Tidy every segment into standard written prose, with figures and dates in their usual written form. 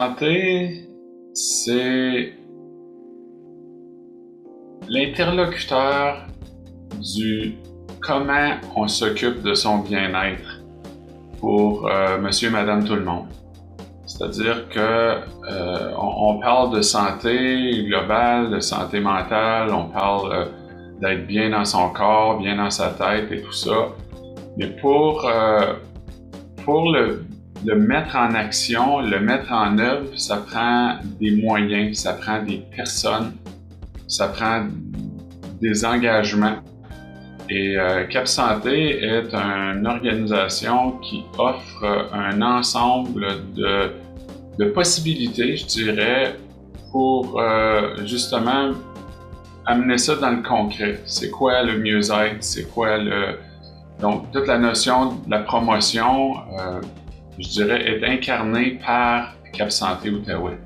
Santé, c'est l'interlocuteur du comment on s'occupe de son bien-être pour monsieur et madame tout le monde. C'est-à-dire que on parle de santé globale, de santé mentale, on parle d'être bien dans son corps, bien dans sa tête et tout ça. Mais pour le mettre en action, le mettre en œuvre, ça prend des moyens, ça prend des personnes, ça prend des engagements. Et Cap Santé est une organisation qui offre un ensemble de possibilités, je dirais, pour justement amener ça dans le concret. C'est quoi le mieux-être? C'est quoi le... Donc, toute la notion de la promotion, je dirais, est incarnée par Cap Santé Outaouais.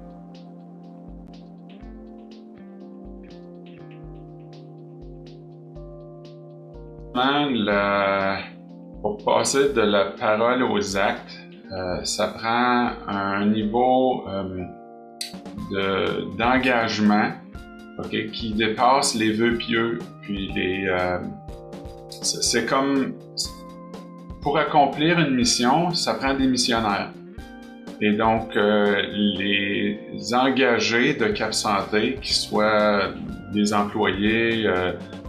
Pour passer de la parole aux actes, ça prend un niveau d'engagement qui dépasse les vœux pieux. Puis c'est comme pour accomplir une mission, ça prend des missionnaires. Et donc les engagés de Cap Santé, qu'ils soient des employés,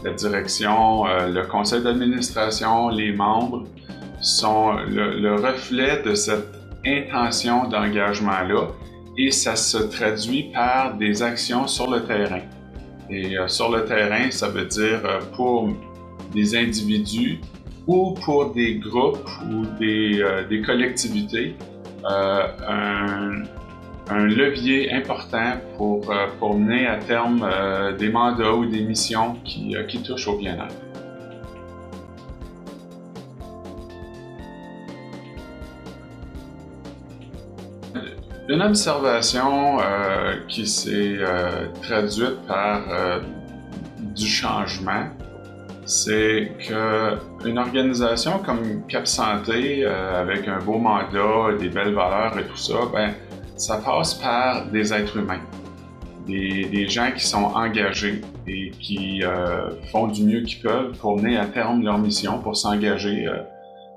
la direction, le conseil d'administration, les membres, sont le reflet de cette intention d'engagement-là et ça se traduit par des actions sur le terrain. Et sur le terrain, ça veut dire pour des individus ou pour des groupes ou des collectivités, un levier important pour mener à terme des mandats ou des missions qui touchent au bien-être. Une observation qui s'est traduite par du changement, c'est qu'une organisation comme Cap Santé, avec un beau mandat, des belles valeurs et tout ça, ben, ça passe par des êtres humains, des gens qui sont engagés et qui font du mieux qu'ils peuvent pour mener à terme leur mission, pour s'engager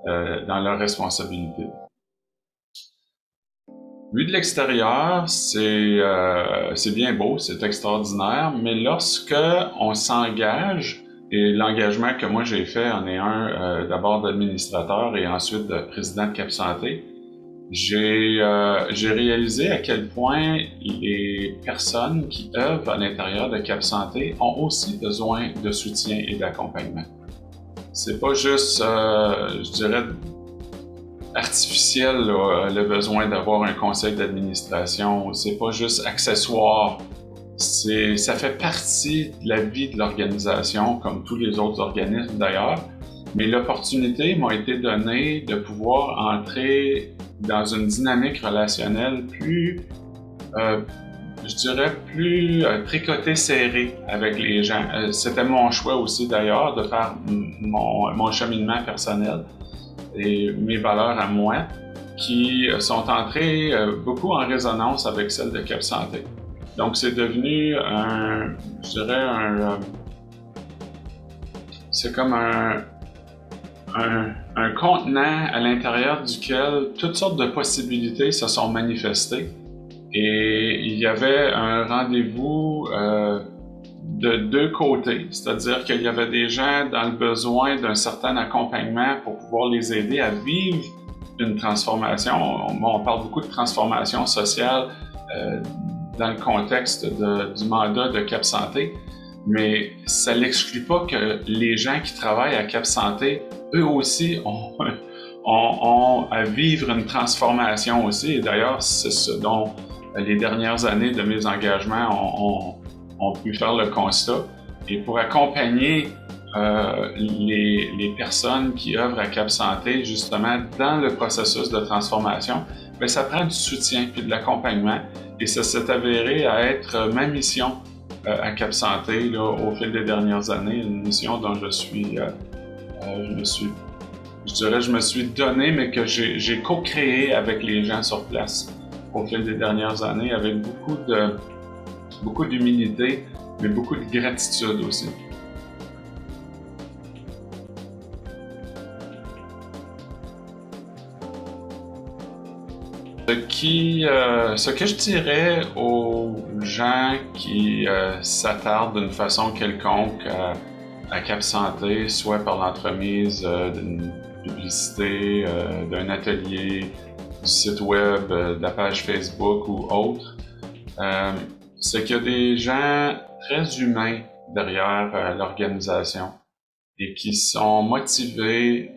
dans leurs responsabilités. Vu de l'extérieur, c'est bien beau, c'est extraordinaire, mais lorsque on s'engage, et l'engagement que moi j'ai fait en est un d'abord d'administrateur et ensuite de président de Cap Santé, j'ai réalisé à quel point les personnes qui œuvrent à l'intérieur de Cap Santé ont aussi besoin de soutien et d'accompagnement. C'est pas juste, je dirais, artificiel, là, le besoin d'avoir un conseil d'administration. C'est pas juste accessoire. Ça fait partie de la vie de l'organisation, comme tous les autres organismes d'ailleurs. Mais l'opportunité m'a été donnée de pouvoir entrer dans une dynamique relationnelle plus, je dirais, plus tricotée, serrée avec les gens. C'était mon choix aussi d'ailleurs de faire mon cheminement personnel et mes valeurs à moi qui sont entrées beaucoup en résonance avec celles de Cap Santé. Donc c'est devenu je dirais c'est comme un contenant à l'intérieur duquel toutes sortes de possibilités se sont manifestées et il y avait un rendez-vous de deux côtés, c'est-à-dire qu'il y avait des gens dans le besoin d'un certain accompagnement pour pouvoir les aider à vivre une transformation. On parle beaucoup de transformation sociale dans le contexte du mandat de Cap Santé, mais ça n'exclut pas que les gens qui travaillent à Cap Santé, eux aussi, ont à vivre une transformation aussi. Et d'ailleurs, c'est ce dont les dernières années de mes engagements ont pu faire le constat. Et pour accompagner les personnes qui œuvrent à Cap Santé, justement, dans le processus de transformation, bien, ça prend du soutien puis de l'accompagnement. Et ça s'est avéré à être ma mission à Cap Santé là, au fil des dernières années, une mission dont je me suis donné, mais que j'ai co-créé avec les gens sur place. au fil des dernières années avec beaucoup d'humilité, mais beaucoup de gratitude aussi. Ce que je dirais aux gens qui s'attardent d'une façon quelconque à Cap Santé, soit par l'entremise d'une publicité, d'un atelier, du site web, de la page Facebook ou autre, c'est qu'il y a des gens très humains derrière l'organisation et qui sont motivés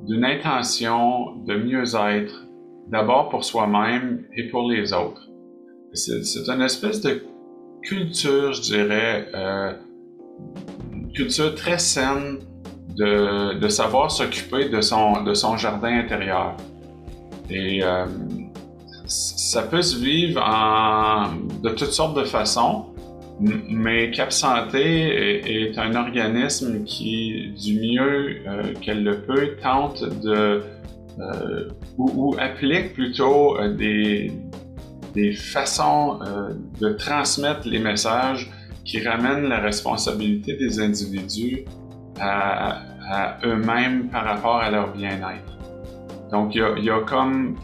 d'une intention de mieux-être, d'abord pour soi-même et pour les autres. C'est une espèce de culture, je dirais, une culture très saine de savoir s'occuper de son jardin intérieur. Et ça peut se vivre de toutes sortes de façons, mais Cap Santé est un organisme qui, du mieux qu'elle le peut, tente ou applique plutôt des façons de transmettre les messages qui ramènent la responsabilité des individus à eux-mêmes par rapport à leur bien-être. Donc, il y a comme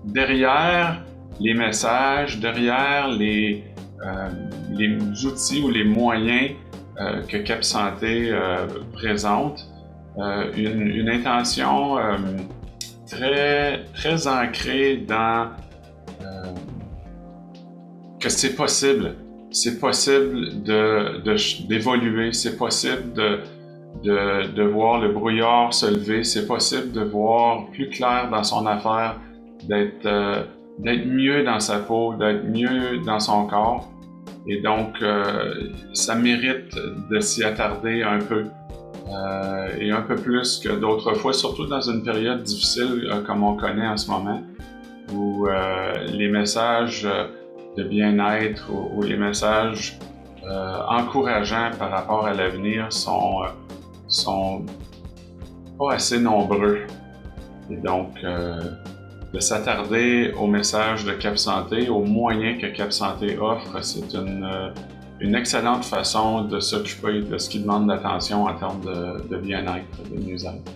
derrière les messages, derrière les outils ou les moyens que Cap Santé présente, une intention très, très ancrée dans que c'est possible. C'est possible d'évoluer, c'est possible de voir le brouillard se lever, c'est possible de voir plus clair dans son affaire, d'être mieux dans sa peau, d'être mieux dans son corps. Et donc, ça mérite de s'y attarder un peu. Et un peu plus que d'autres fois, surtout dans une période difficile comme on connaît en ce moment, où les messages de bien-être ou les messages encourageants par rapport à l'avenir sont pas assez nombreux. Et donc, de s'attarder aux messages de Cap Santé, aux moyens que Cap Santé offre, c'est une excellente façon de s'occuper de ce qui demande l'attention en termes de bien-être, de mieux-être.